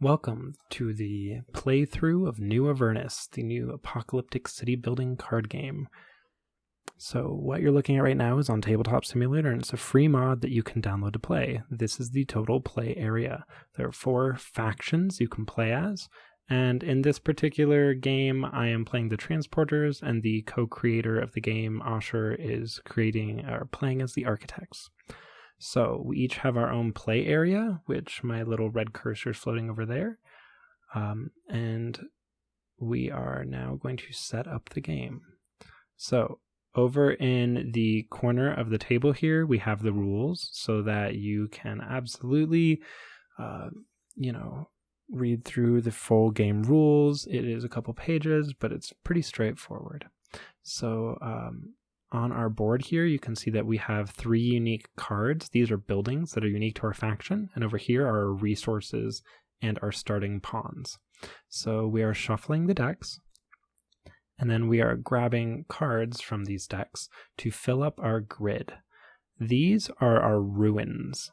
Welcome to the playthrough of New Avernus, the new apocalyptic city building card game. So what you're looking at right now is on Tabletop Simulator, and it's a free mod that you can download to play. This is the total play area. There are 4 factions you can play as, and in this particular game, I am playing the Transporters, and the co-creator of the game, Asher, is playing as the Architects. So we each have our own play area, which my little red cursor is floating over there. And we are now going to set up the game. So over in the corner of the table here, we have the rules so that you can absolutely, read through the full game rules. It is a couple pages, but it's pretty straightforward. So, on our board here, you can see that we have 3 unique cards. These are buildings that are unique to our faction. And over here are our resources and our starting pawns. So we are shuffling the decks, and then we are grabbing cards from these decks to fill up our grid. These are our ruins.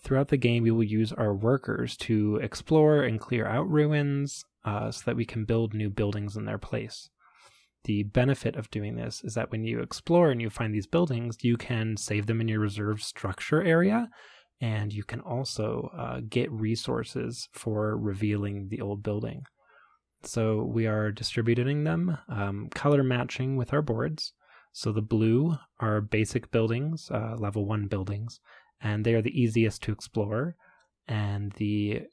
Throughout the game, we will use our workers to explore and clear out ruins so that we can build new buildings in their place. The benefit of doing this is that when you explore and you find these buildings, you can save them in your reserve structure area, and you can also get resources for revealing the old building. So we are distributing them, color matching with our boards. So the blue are basic buildings, level 1 buildings, and they are the easiest to explore. And the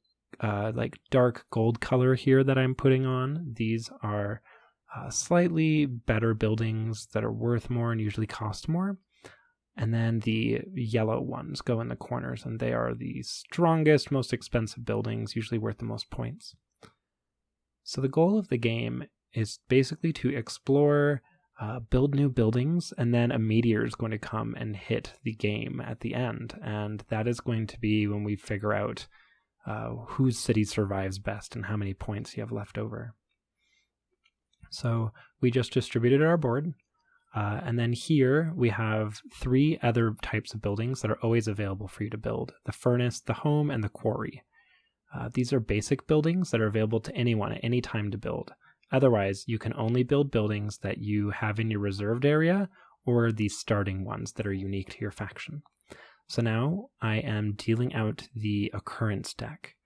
dark gold color here that I'm putting on, these are slightly better buildings that are worth more and usually cost more. And then the yellow ones go in the corners, and they are the strongest, most expensive buildings, usually worth the most points. So the goal of the game is basically to explore, build new buildings, and then a meteor is going to come and hit the game at the end. And that is going to be when we figure out whose city survives best and how many points you have left over. So we just distributed our board, and then here we have 3 other types of buildings that are always available for you to build: the furnace, the home, and the quarry. These are basic buildings that are available to anyone at any time to build. Otherwise, you can only build buildings that you have in your reserved area or the starting ones that are unique to your faction. So now I am dealing out the occurrence deck.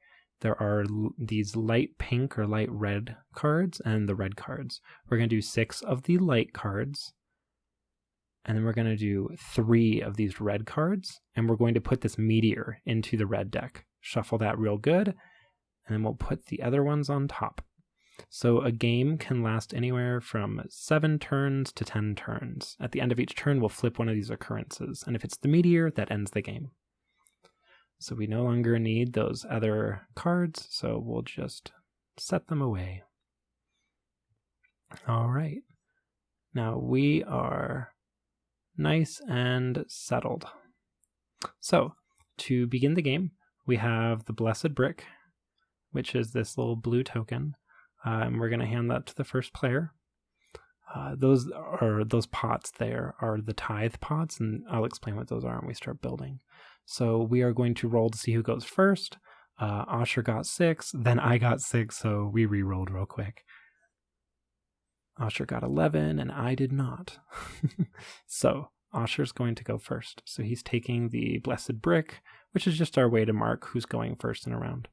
There are these light pink or light red cards and the red cards. We're going to do 6 of the light cards, and then we're going to do 3 of these red cards, and we're going to put this meteor into the red deck. Shuffle that real good, and then we'll put the other ones on top. So a game can last anywhere from 7 turns to 10 turns. At the end of each turn, we'll flip one of these occurrences, and if it's the meteor, that ends the game. So we no longer need those other cards, so we'll just set them away. All right. Now we are nice and settled. So to begin the game, we have the Blessed Brick, which is this little blue token, and we're going to hand that to the first player. Those pots there are the tithe pots, and I'll explain what those are when we start building. So we are going to roll to see who goes first. Asher got 6, then I got 6, so we re-rolled real quick. Asher got 11, and I did not. So Asher's going to go first. So he's taking the Blessed Brick, which is just our way to mark who's going first in a round.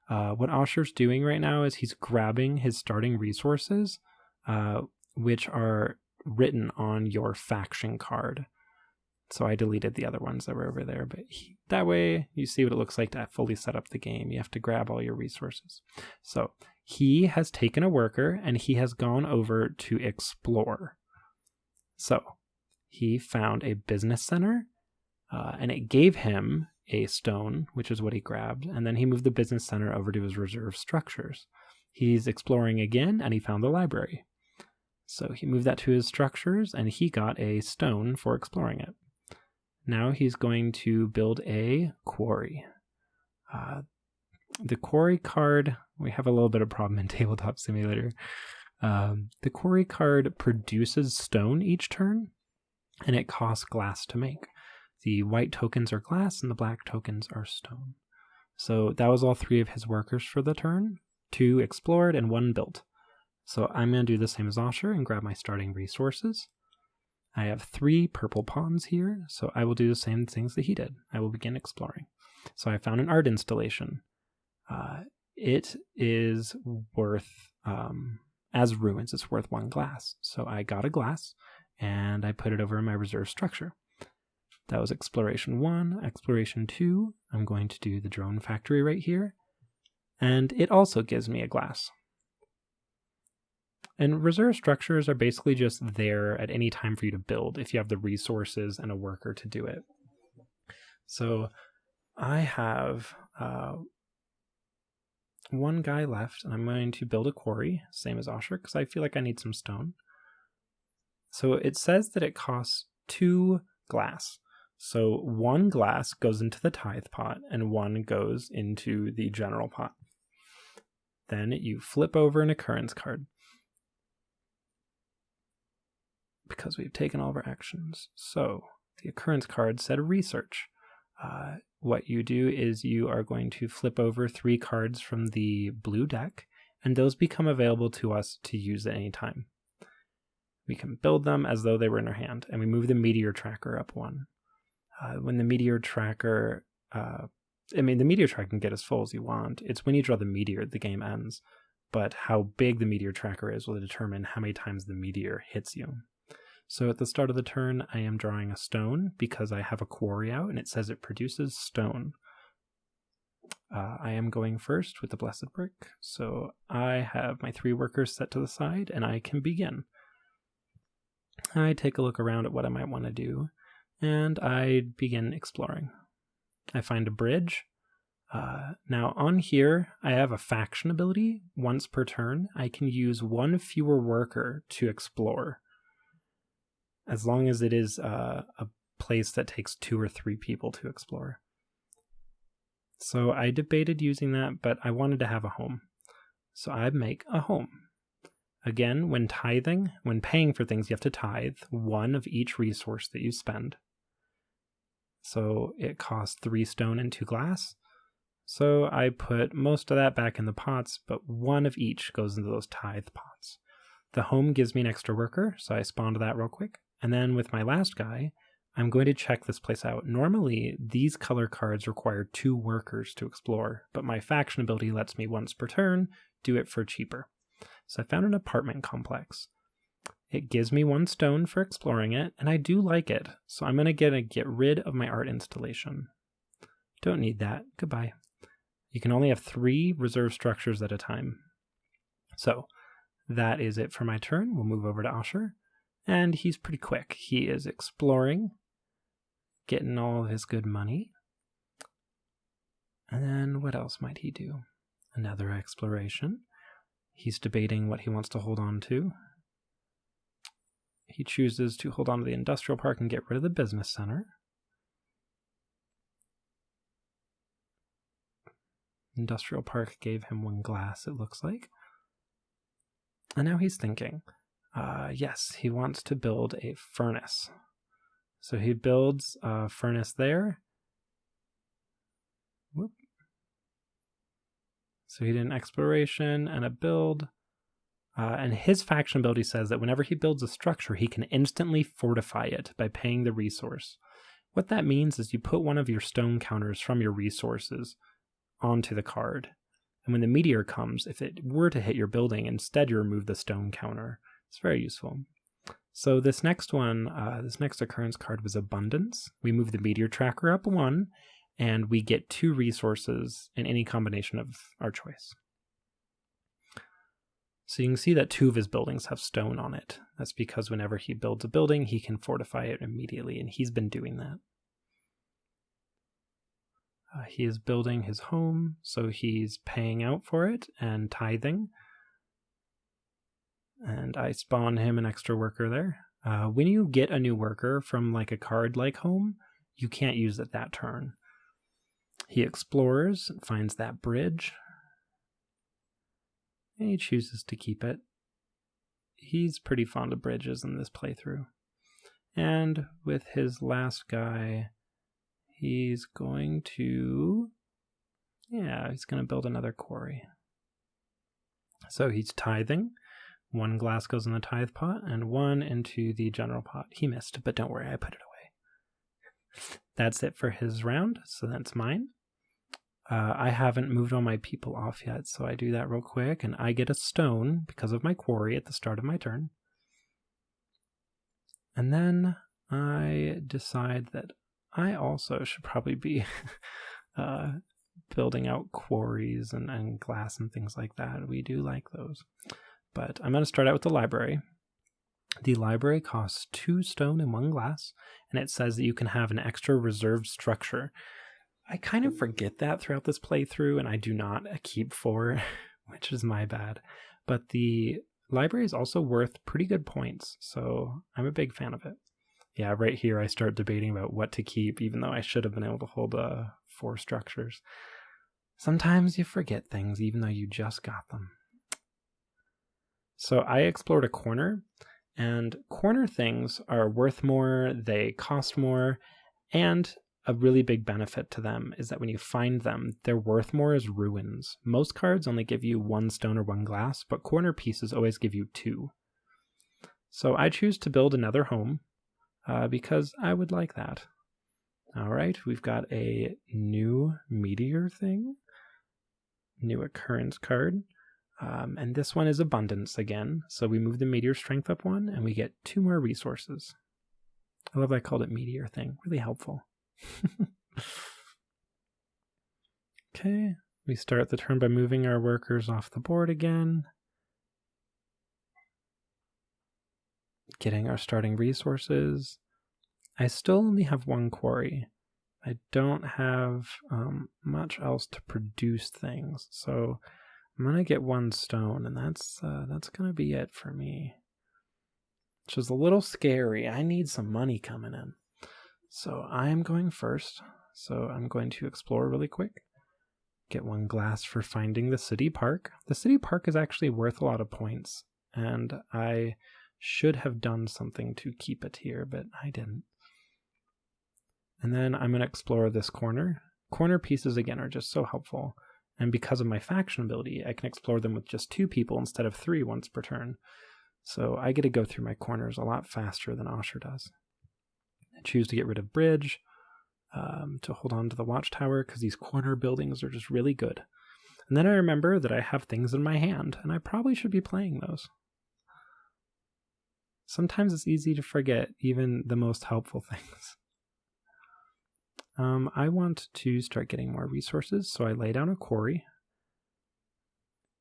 What Asher's doing right now is he's grabbing his starting resources, which are written on your faction card. So I deleted the other ones that were over there, but that way you see what it looks like to fully set up the game. You have to grab all your resources. So he has taken a worker, and he has gone over to explore. So he found a business center, and it gave him a stone, which is what he grabbed, and then he moved the business center over to his reserve structures. He's exploring again, and he found the library. So he moved that to his structures, and he got a stone for exploring it. Now he's going to build a quarry. The Quarry Card, we have a little bit of problem in Tabletop Simulator. The Quarry Card produces stone each turn, and it costs glass to make. The white tokens are glass, and the black tokens are stone. So that was all 3 of his workers for the turn. 2 explored and 1 built. So I'm going to do the same as Osher and grab my starting resources. I have 3 purple pawns here, so I will do the same things that he did. I will begin exploring. So I found an art installation. It is worth, as ruins, it's worth 1 glass. So I got a glass, and I put it over in my reserve structure. That was exploration 1. Exploration 2, I'm going to do the drone factory right here. And it also gives me a glass. And reserve structures are basically just there at any time for you to build if you have the resources and a worker to do it. So I have 1 guy left, and I'm going to build a quarry, same as Osher, because I feel like I need some stone. So it says that it costs 2 glass. So 1 glass goes into the tithe pot, and 1 goes into the general pot. Then you flip over an occurrence card, because we've taken all of our actions. So the occurrence card said research. What you do is you are going to flip over 3 cards from the blue deck, and those become available to us to use at any time. We can build them as though they were in our hand, and we move the meteor tracker up 1. When the meteor tracker, the meteor tracker can get as full as you want. It's when you draw the meteor, the game ends. But how big the meteor tracker is will determine how many times the meteor hits you. So at the start of the turn, I am drawing a stone because I have a quarry out, and it says it produces stone. I am going first with the blessed brick, so I have my 3 workers set to the side, and I can begin. I take a look around at what I might want to do, and I begin exploring. I find a bridge. Now on here, I have a faction ability. Once per turn, I can use 1 fewer worker to explore, as long as it is a place that takes 2 or 3 people to explore. So I debated using that, but I wanted to have a home. So I make a home. Again, when paying for things, you have to tithe 1 of each resource that you spend. So it costs 3 stone and 2 glass. So I put most of that back in the pots, but 1 of each goes into those tithe pots. The home gives me an extra worker, so I spawned that real quick. And then with my last guy, I'm going to check this place out. Normally, these color cards require 2 workers to explore, but my faction ability lets me once per turn do it for cheaper. So I found an apartment complex. It gives me 1 stone for exploring it, and I do like it, so I'm going to get rid of my art installation. Don't need that. Goodbye. You can only have 3 reserve structures at a time. So that is it for my turn. We'll move over to Osher. And he's pretty quick. He is exploring, getting all of his good money. And then what else might he do? Another exploration. He's debating what he wants to hold on to. He chooses to hold on to the industrial park and get rid of the business center. Industrial park gave him 1 glass, it looks like. And now he's thinking. Yes, he wants to build a furnace. So he builds a furnace there. Whoop. So he did an exploration and a build. And his faction ability says that whenever he builds a structure, he can instantly fortify it by paying the resource. What that means is you put 1 of your stone counters from your resources onto the card. And when the meteor comes, if it were to hit your building, instead you remove the stone counter. It's very useful. So this next one, this next occurrence card was Abundance. We move the meteor tracker up 1, and we get 2 resources in any combination of our choice. So you can see that 2 of his buildings have stone on it. That's because whenever he builds a building, he can fortify it immediately, and he's been doing that. He is building his home, so he's paying out for it and tithing. And I spawn him an extra worker there. When you get a new worker from like a card like home, you can't use it that turn. He explores and finds that bridge. And he chooses to keep it. He's pretty fond of bridges in this playthrough. And with his last guy, he's going to Yeah, he's going to build another quarry. So he's tithing. 1 glass goes in the tithe pot and 1 into the general pot. He missed, but don't worry, I put it away. That's it for his round, so that's mine. I haven't moved all my people off yet, so I do that real quick, and I get a stone because of my quarry at the start of my turn. And then I decide that I also should probably be building out quarries and glass and things like that. We do like those. But I'm going to start out with the library. The library costs 2 stone and 1 glass, and it says that you can have an extra reserved structure. I kind of forget that throughout this playthrough, and I do not keep 4, which is my bad. But the library is also worth pretty good points, so I'm a big fan of it. Yeah, right here I start debating about what to keep, even though I should have been able to hold 4 structures. Sometimes you forget things, even though you just got them. So I explored a corner, and corner things are worth more, they cost more, and a really big benefit to them is that when you find them, they're worth more as ruins. Most cards only give you 1 stone or 1 glass, but corner pieces always give you 2. So I choose to build another home because I would like that. All right, we've got a new meteor thing, new occurrence card. And this one is abundance again. So we move the meteor strength up 1 and we get 2 more resources. I love that I called it meteor thing. Really helpful. Okay, we start the turn by moving our workers off the board again. Getting our starting resources. I still only have 1 quarry. I don't have much else to produce things. So I'm going to get 1 stone, and that's going to be it for me. Which is a little scary. I need some money coming in. So I am going first. So I'm going to explore really quick. Get 1 glass for finding the city park. The city park is actually worth a lot of points, and I should have done something to keep it here, but I didn't. And then I'm going to explore this corner. Corner pieces, again, are just so helpful. And because of my faction ability, I can explore them with just 2 people instead of 3 once per turn. So I get to go through my corners a lot faster than Asher does. I choose to get rid of bridge, to hold on to the watchtower, because these corner buildings are just really good. And then I remember that I have things in my hand, and I probably should be playing those. Sometimes it's easy to forget even the most helpful things. I want to start getting more resources, so I lay down a quarry.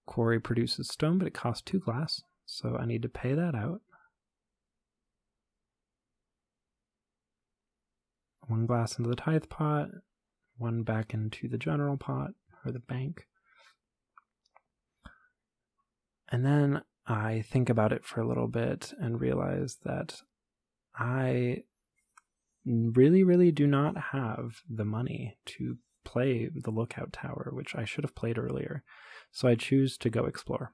Quarry produces stone, but it costs 2 glass, so I need to pay that out. 1 glass into the tithe pot, 1 back into the general pot, or the bank. And then I think about it for a little bit and realize that I really do not have the money to play the lookout tower, which I should have played earlier. So I choose to go explore.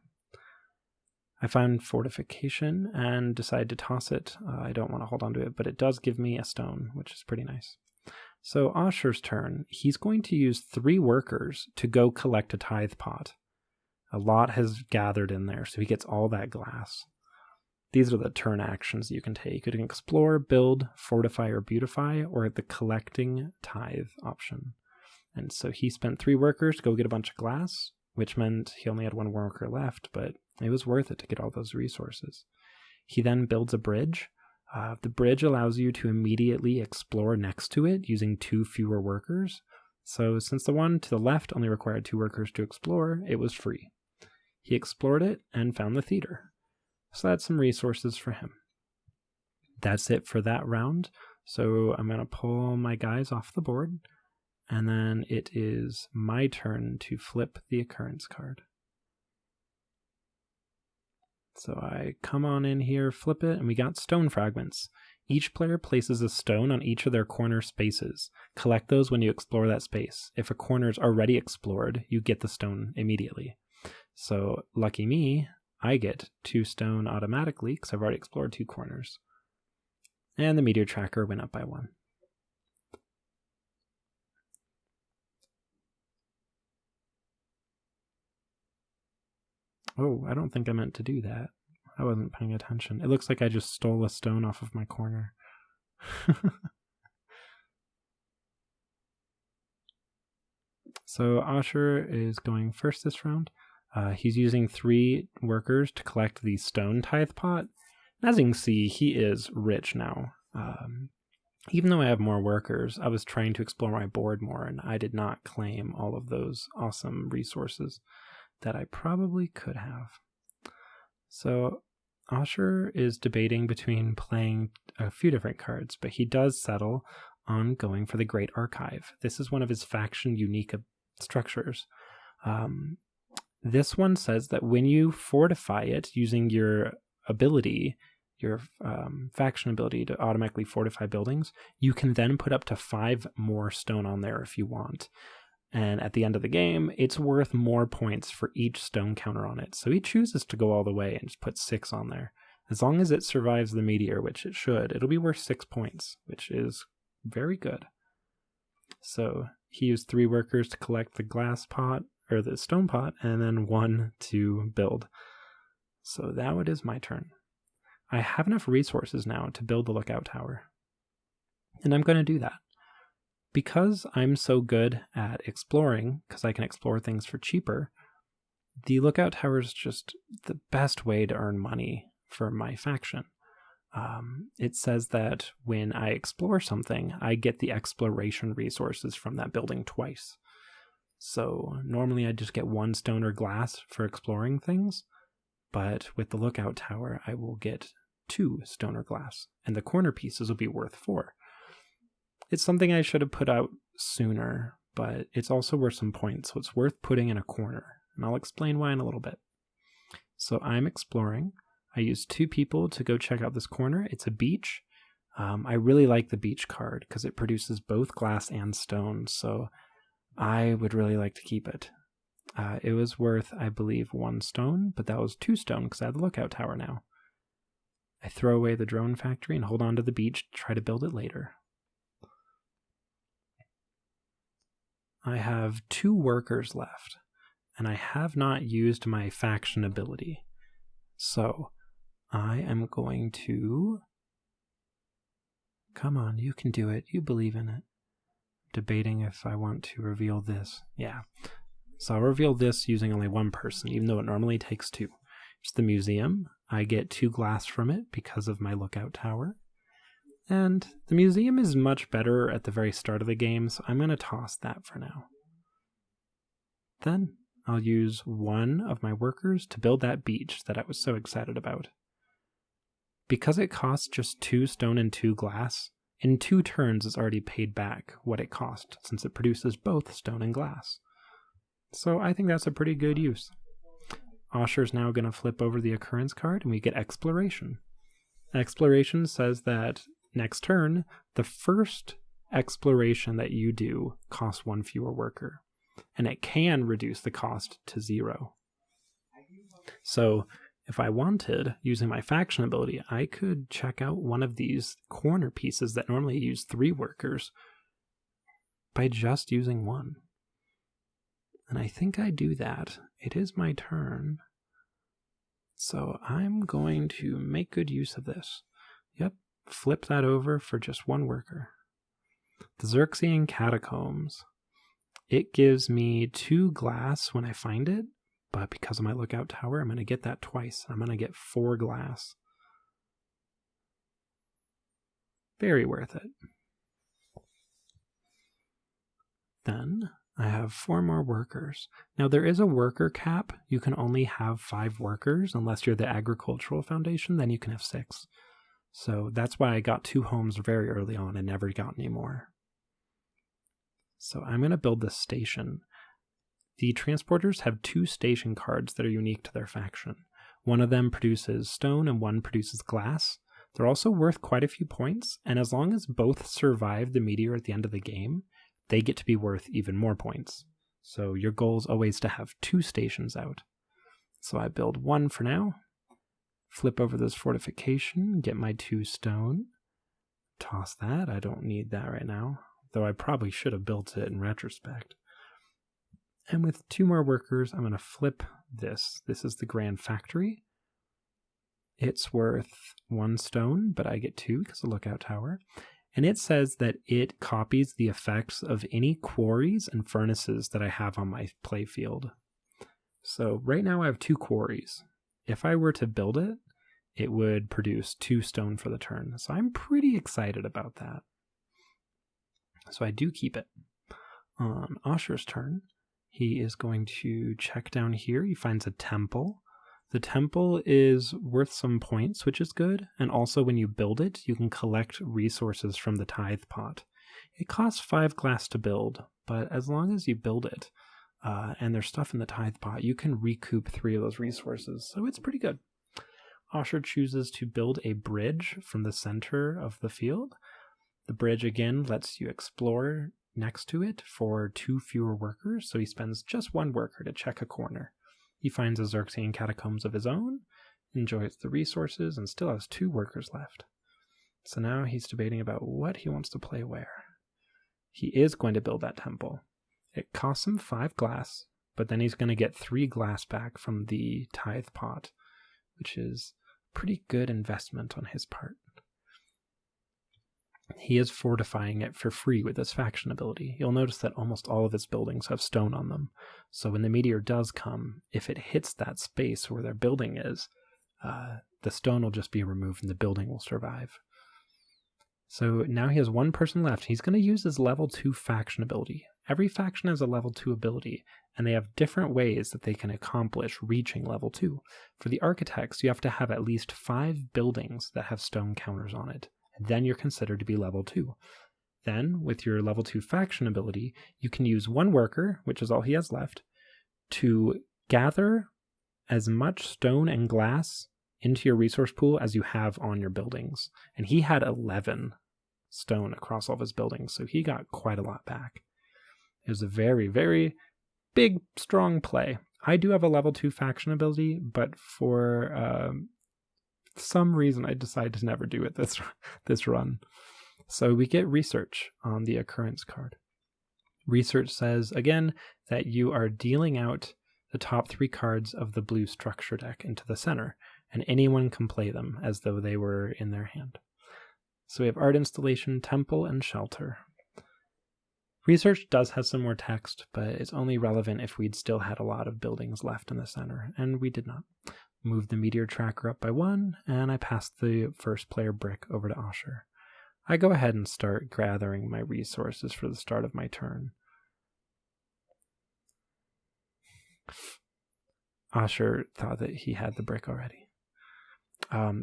I find fortification and decide to toss it. I don't want to hold on to it, but it does give me a stone, which is pretty nice. So Asher's turn. He's going to use 3 workers to go collect a tithe pot. A lot has gathered in there, so he gets all that glass. These are the turn actions you can take. You can explore, build, fortify, or beautify, or the collecting tithe option. And so he spent 3 workers to go get a bunch of glass, which meant he only had 1 worker left, but it was worth it to get all those resources. He then builds a bridge. The bridge allows you to immediately explore next to it using 2 fewer workers. So since the one to the left only required 2 workers to explore, it was free. He explored it and found the theater. So that's some resources for him. That's it for that round. So I'm going to pull my guys off the board, and then it is my turn to flip the occurrence card. So I come on in here, flip it, and we got stone fragments. Each player places a stone on each of their corner spaces. Collect those when you explore that space. If a corner is already explored, you get the stone immediately. So lucky me, I get 2 stone automatically because I've already explored 2 corners. And the meteor tracker went up by 1. Oh, I don't think I meant to do that. I wasn't paying attention. It looks like I just stole a stone off of my corner. So Asher is going first this round. He's using 3 workers to collect the stone tithe pot. And as you can see, he is rich now. Even though I have more workers, I was trying to explore my board more, and I did not claim all of those awesome resources that I probably could have. So Asher is debating between playing a few different cards, but he does settle on going for the Great Archive. This is one of his faction unique structures. This one says that when you fortify it using your ability, your faction ability to automatically fortify buildings, you can then put up to 5 more stone on there if you want. And at the end of the game, it's worth more points for each stone counter on it. So he chooses to go all the way and just put 6 on there. As long as it survives the meteor, which it should, it'll be worth 6 points, which is very good. So he used 3 workers to collect the glass pot, or the stone pot, and then 1 to build. So now it is my turn. I have enough resources now to build the lookout tower. And I'm going to do that. Because I'm so good at exploring, because I can explore things for cheaper, the lookout tower is just the best way to earn money for my faction. It says that when I explore something, I get the exploration resources from that building twice. So normally I just get 1 stone or glass for exploring things, but with the lookout tower, I will get 2 stone or glass, and the corner pieces will be worth 4. It's something I should have put out sooner, but it's also worth some points, so it's worth putting in a corner, and I'll explain why in a little bit. So I'm exploring. I used 2 people to go check out this corner. It's a beach. I really like the beach card because it produces both glass and stone, so I would really like to keep it. It was worth, I believe, 1 stone, but that was 2 stone because I have the lookout tower now. I throw away the drone factory and hold on to the beach to try to build it later. I have 2 workers left, and I have not used my faction ability. So I am going to... Come on, you can do it. You believe in it. Debating if I want to reveal this. Yeah. So I'll reveal this using only 1 person, even though it normally takes 2. It's the museum. I get 2 glass from it because of my lookout tower. And the museum is much better at the very start of the game, so I'm going to toss that for now. Then I'll use 1 of my workers to build that beach that I was so excited about. Because it costs just 2 stone and 2 glass, in 2 turns it's already paid back what it cost, since it produces both stone and glass. So I think that's a pretty good use. Asher's now going to flip over the occurrence card, and we get Exploration. Exploration says that next turn, the first exploration that you do costs 1 fewer worker, and it can reduce the cost to 0. So if I wanted, using my faction ability, I could check out one of these corner pieces that normally use 3 workers by just using 1. And I think I do that. It is my turn. So I'm going to make good use of this. Yep, flip that over for just 1 worker. The Xerxian Catacombs. It gives me 2 glass when I find it, but because of my lookout tower, I'm going to get that twice. I'm going to get 4 glass. Very worth it. Then I have 4 more workers. Now there is a worker cap. You can only have 5 workers unless you're the Agricultural Foundation, then you can have 6. So that's why I got 2 homes very early on and never got any more. So I'm going to build this station. The transporters have 2 station cards that are unique to their faction. One of them produces stone and 1 produces glass. They're also worth quite a few points, and as long as both survive the meteor at the end of the game, they get to be worth even more points. So your goal is always to have 2 stations out. So I build 1 for now, flip over this fortification, get my 2 stone, toss that. I don't need that right now, though I probably should have built it in retrospect. And with 2 more workers, I'm going to flip this. This is the Grand Factory. It's worth 1 stone, but I get 2 because of Lookout Tower. And it says that it copies the effects of any quarries and furnaces that I have on my playfield. So right now I have 2 quarries. If I were to build it, it would produce 2 stone for the turn. So I'm pretty excited about that. So I do keep it. On Asher's turn, he is going to check down here. He finds a temple. The temple is worth some points, which is good. And also when you build it, you can collect resources from the tithe pot. It costs 5 glass to build, but as long as you build it, and there's stuff in the tithe pot, you can recoup 3 of those resources. So it's pretty good. Asher chooses to build a bridge from the center of the field. The bridge, again, lets you explore next to it for 2 fewer workers, so he spends just 1 worker to check a corner. He finds a Xerxane catacombs of his own, enjoys the resources, and still has 2 workers left. So now he's debating about what he wants to play where. He is going to build that temple. It costs him 5 glass, but then he's going to get 3 glass back from the tithe pot, which is a pretty good investment on his part. He is fortifying it for free with his faction ability. You'll notice that almost all of his buildings have stone on them. So when the meteor does come, if it hits that space where their building is, the stone will just be removed and the building will survive. So now he has 1 person left. He's going to use his level 2 faction ability. Every faction has a level 2 ability, and they have different ways that they can accomplish reaching level 2. For the architects, you have to have at least 5 buildings that have stone counters on it. Then you're considered to be level 2. Then, with your level 2 faction ability, you can use 1 worker, which is all he has left, to gather as much stone and glass into your resource pool as you have on your buildings. And he had 11 stone across all of his buildings, so he got quite a lot back. It was a very, very big, strong play. I do have a level 2 faction ability, but for some reason I decided to never do it this run. So we get research on the occurrence card. Research says, again, that you are dealing out the top 3 cards of the blue structure deck into the center, and anyone can play them as though they were in their hand. So we have Art Installation, Temple, and Shelter. Research does have some more text, but it's only relevant if we'd still had a lot of buildings left in the center, and we did not. Move the meteor tracker up by 1, and I passed the first player brick over to Asher. I go ahead and start gathering my resources for the start of my turn. Asher thought that he had the brick already.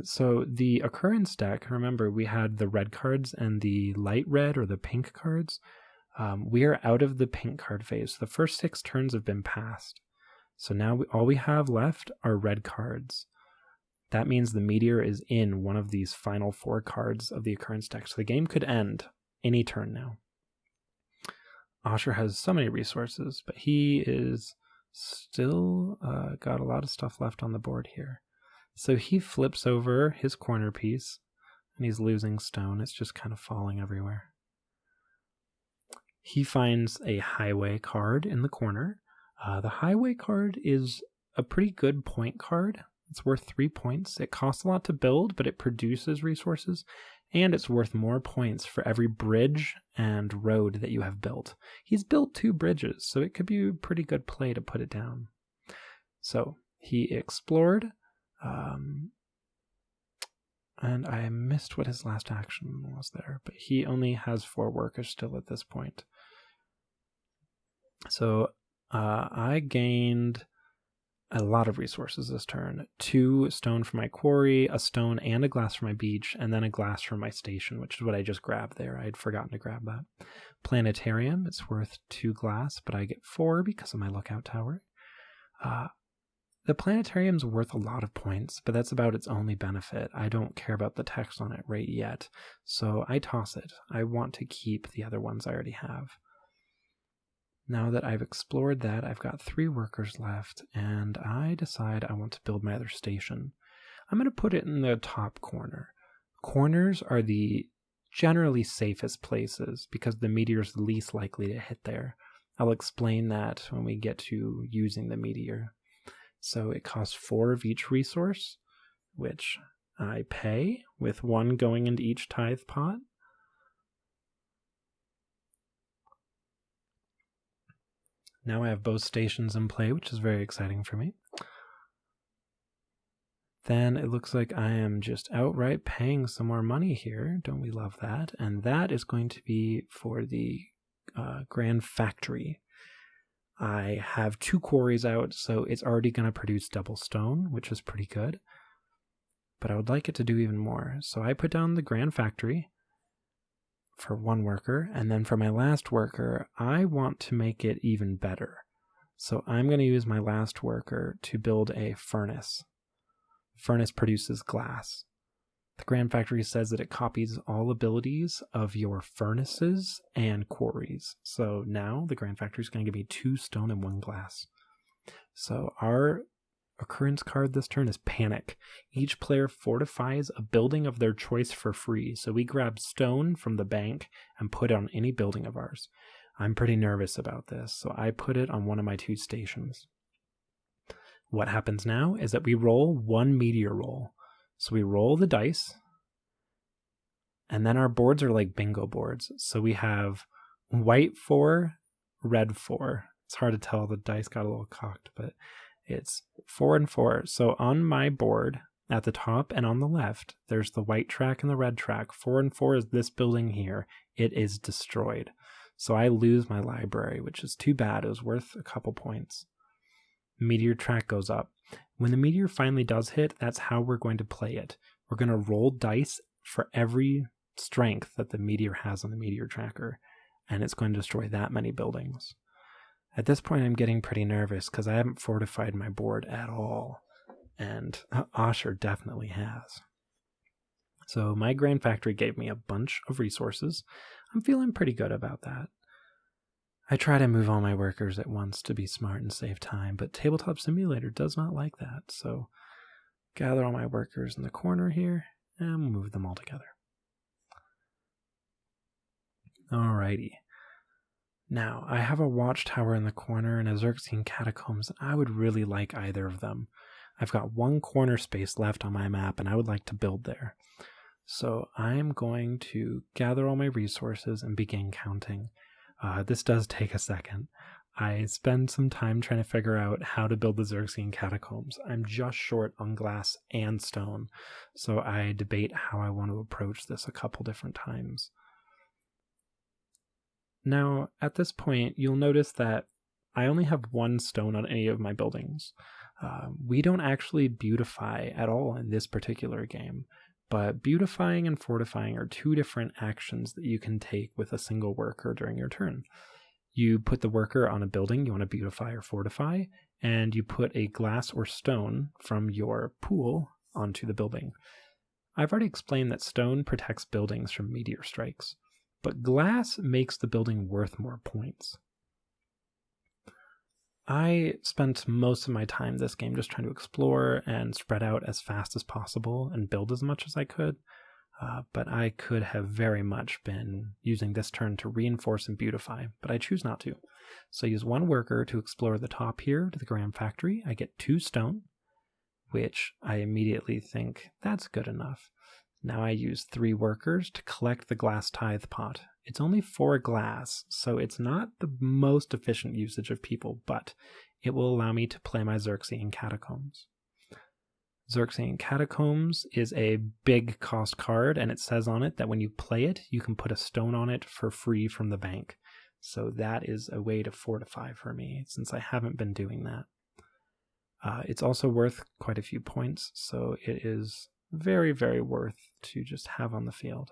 So the occurrence deck, remember we had the red cards and the light red or the pink cards. We are out of the pink card phase. The first 6 turns have been passed. So now all we have left are red cards. That means the meteor is in one of these final 4 cards of the occurrence deck. So the game could end any turn now. Asher has so many resources, but he is still got a lot of stuff left on the board here. So he flips over his corner piece, and he's losing stone. It's just kind of falling everywhere. He finds a highway card in the corner. The highway card is a pretty good point card. It's worth 3 points. It costs a lot to build, but it produces resources, and it's worth more points for every bridge and road that you have built. He's built 2 bridges, so it could be a pretty good play to put it down. So he explored, and I missed what his last action was there, but he only has 4 workers still at this point. So I gained a lot of resources this turn. 2 stone for my quarry, a stone and a glass for my beach, and then a glass for my station, which is what I just grabbed there. I had forgotten to grab that. Planetarium, it's worth 2 glass, but I get 4 because of my lookout tower. The planetarium's worth a lot of points, but that's about its only benefit. I don't care about the text on it right yet, so I toss it. I want to keep the other ones I already have. Now that I've explored that, I've got 3 workers left, and I decide I want to build my other station. I'm going to put it in the top corner. Corners are the generally safest places because the meteor's least likely to hit there. I'll explain that when we get to using the meteor. So it costs 4 of each resource, which I pay, with 1 going into each tithe pot. Now I have both stations in play, which is very exciting for me. Then it looks like I am just outright paying some more money here. Don't we love that? And that is going to be for the Grand Factory. I have 2 quarries out, so it's already going to produce double stone, which is pretty good. But I would like it to do even more. So I put down the Grand Factory for 1 worker, and then for my last worker, I want to make it even better. So I'm going to use my last worker to build a furnace. Furnace produces glass. The Grand Factory says that it copies all abilities of your furnaces and quarries. So now the Grand Factory is going to give me 2 stone and 1 glass. So our occurrence card this turn is Panic. Each player fortifies a building of their choice for free. So we grab stone from the bank and put it on any building of ours. I'm pretty nervous about this, so I put it on one of my 2 stations. What happens now is that we roll 1 Meteor Roll. So we roll the dice, and then our boards are like bingo boards. So we have white 4, red 4. It's hard to tell, the dice got a little cocked, but it's 4 and 4. So on my board, at the top and on the left, there's the white track and the red track. 4 and 4 is this building here. It is destroyed. So I lose my library, which is too bad. It was worth a couple points. Meteor track goes up. When the meteor finally does hit, that's how we're going to play it. We're going to roll dice for every strength that the meteor has on the meteor tracker, and it's going to destroy that many buildings. At this point, I'm getting pretty nervous because I haven't fortified my board at all, and Osher definitely has. So my Grand Factory gave me a bunch of resources. I'm feeling pretty good about that. I try to move all my workers at once to be smart and save time, but Tabletop Simulator does not like that, so gather all my workers in the corner here and move them all together. Alrighty. Now, I have a watchtower in the corner and a Xerxes Catacombs, and I would really like either of them. I've got 1 corner space left on my map, and I would like to build there. So I'm going to gather all my resources and begin counting. This does take a second. I spend some time trying to figure out how to build the Xerxes Catacombs. I'm just short on glass and stone, so I debate how I want to approach this a couple different times. Now, at this point, you'll notice that I only have 1 stone on any of my buildings. We don't actually beautify at all in this particular game, but beautifying and fortifying are 2 different actions that you can take with a single worker during your turn. You put the worker on a building you want to beautify or fortify, and you put a glass or stone from your pool onto the building. I've already explained that stone protects buildings from meteor strikes, but glass makes the building worth more points. I spent most of my time this game just trying to explore and spread out as fast as possible and build as much as I could, but I could have very much been using this turn to reinforce and beautify, but I choose not to. So I use 1 worker to explore the top here to the Grand Factory. I get 2 stone, which I immediately think that's good enough. Now I use 3 workers to collect the glass tithe pot. It's only 4 glass, so it's not the most efficient usage of people, but it will allow me to play my Xerxes Catacombs. Xerxes Catacombs is a big cost card, and it says on it that when you play it, you can put a stone on it for free from the bank. So that is a way to fortify for me, since I haven't been doing that. It's also worth quite a few points, so it is very, very worth to just have on the field.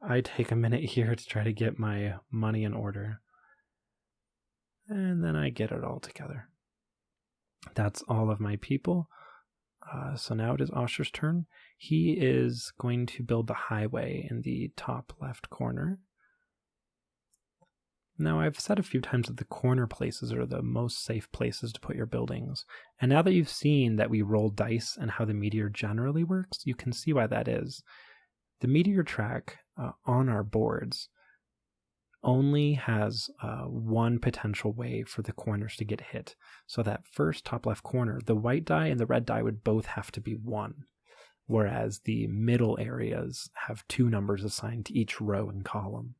I take a minute here to try to get my money in order, and then I get it all together. That's all of my people. So now it is Osher's turn. He is going to build the highway in the top left corner. Now, I've said a few times that the corner places are the most safe places to put your buildings. And now that you've seen that we roll dice and how the meteor generally works, you can see why that is. The meteor track on our boards only has one potential way for the corners to get hit. So that first top left corner, the white die and the red die would both have to be 1, whereas the middle areas have 2 numbers assigned to each row and column.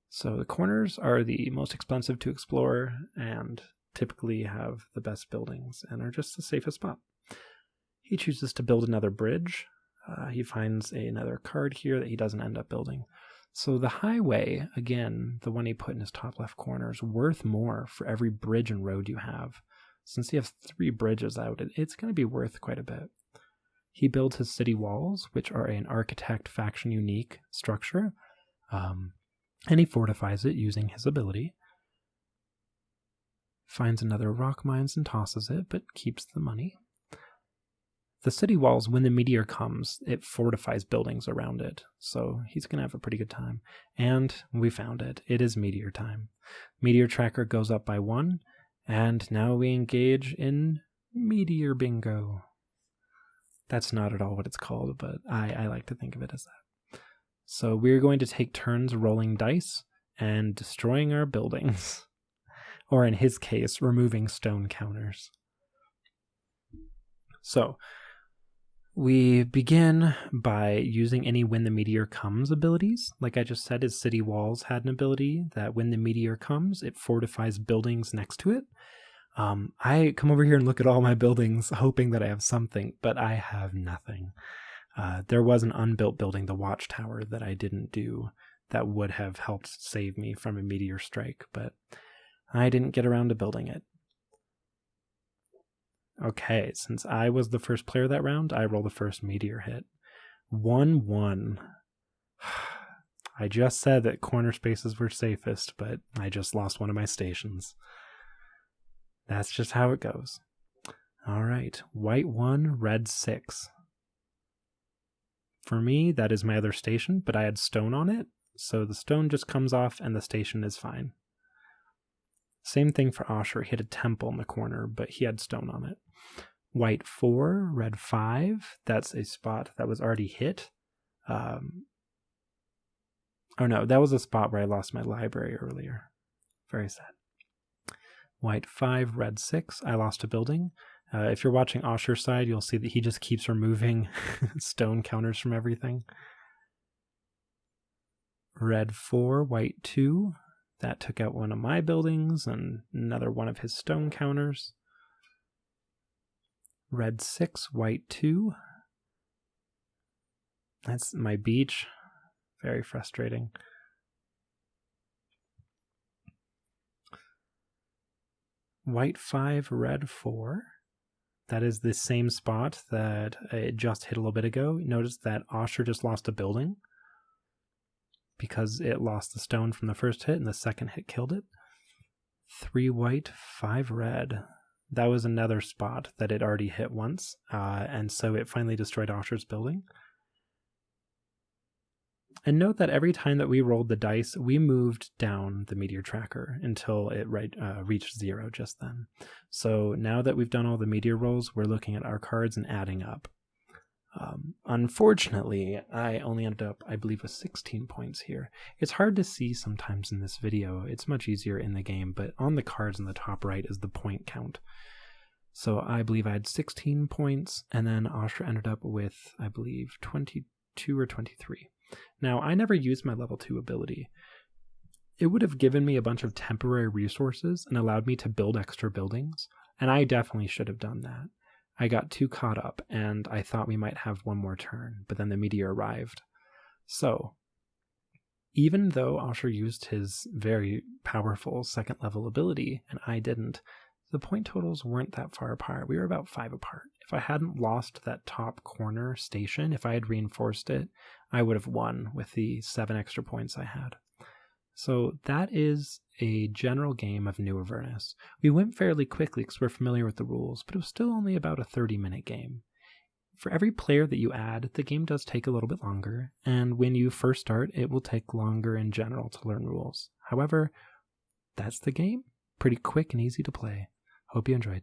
So the corners are the most expensive to explore and typically have the best buildings and are just the safest spot. He chooses to build another bridge. He finds another card here that he doesn't end up building. So the highway, again, the one he put in his top left corner, is worth more for every bridge and road you have. Since you have 3 bridges out, it's going to be worth quite a bit. He builds his city walls, which are an architect faction unique structure, and he fortifies it using his ability. Finds another rock mines and tosses it, but keeps the money. The city walls, when the meteor comes, it fortifies buildings around it, so he's going to have a pretty good time. And we found it. It is meteor time. Meteor tracker goes up by 1, and now we engage in Meteor Bingo. That's not at all what it's called, but I like to think of it as that. So we're going to take turns rolling dice and destroying our buildings. Or in his case, removing stone counters. So we begin by using any When the Meteor Comes abilities. Like I just said, his city walls had an ability that when the meteor comes, it fortifies buildings next to it. I come over here and look at all my buildings hoping that I have something, but I have nothing. There was an unbuilt building, the watchtower, that I didn't do that would have helped save me from a meteor strike, but I didn't get around to building it. Okay, since I was the first player that round, I roll the first meteor hit. 1-1. I just said that corner spaces were safest, but I just lost one of my stations. That's just how it goes. All right, white 1, red 6. For me, that is my other station, but I had stone on it, so the stone just comes off and the station is fine. Same thing for Osher. He had a temple in the corner, but he had stone on it. White 4, red 5. That's a spot that was already hit. Oh no, that was a spot where I lost my library earlier. Very sad. White 5, red 6. I lost a building. If you're watching Osher's side, you'll see that he just keeps removing stone counters from everything. Red 4, white 2. That took out one of my buildings and another one of his stone counters. Red 6, white 2. That's my beach. Very frustrating. White 5, red 4. That is the same spot that it just hit a little bit ago. Notice that Osher just lost a building because it lost the stone from the first hit and the second hit killed it. 3 white, 5 red. That was another spot that it already hit once, and so it finally destroyed Osher's building. And note that every time that we rolled the dice, we moved down the meteor tracker until it reached 0 just then. So now that we've done all the meteor rolls, we're looking at our cards and adding up. Unfortunately, I only ended up, I believe, with 16 points here. It's hard to see sometimes in this video. It's much easier in the game, but on the cards in the top right is the point count. So I believe I had 16 points, and then Osher ended up with, I believe, 22 or 23. Now, I never used my level 2 ability. It would have given me a bunch of temporary resources and allowed me to build extra buildings, and I definitely should have done that. I got too caught up, and I thought we might have one more turn, but then the meteor arrived. So, even though Osher used his very powerful second level ability, and I didn't, the point totals weren't that far apart. We were about 5 apart. If I hadn't lost that top corner station, if I had reinforced it, I would have won with the 7 extra points I had. So that is a general game of New Avernus. We went fairly quickly because we're familiar with the rules, but it was still only about a 30-minute game. For every player that you add, the game does take a little bit longer, and when you first start, it will take longer in general to learn rules. However, that's the game. Pretty quick and easy to play. Hope you enjoyed.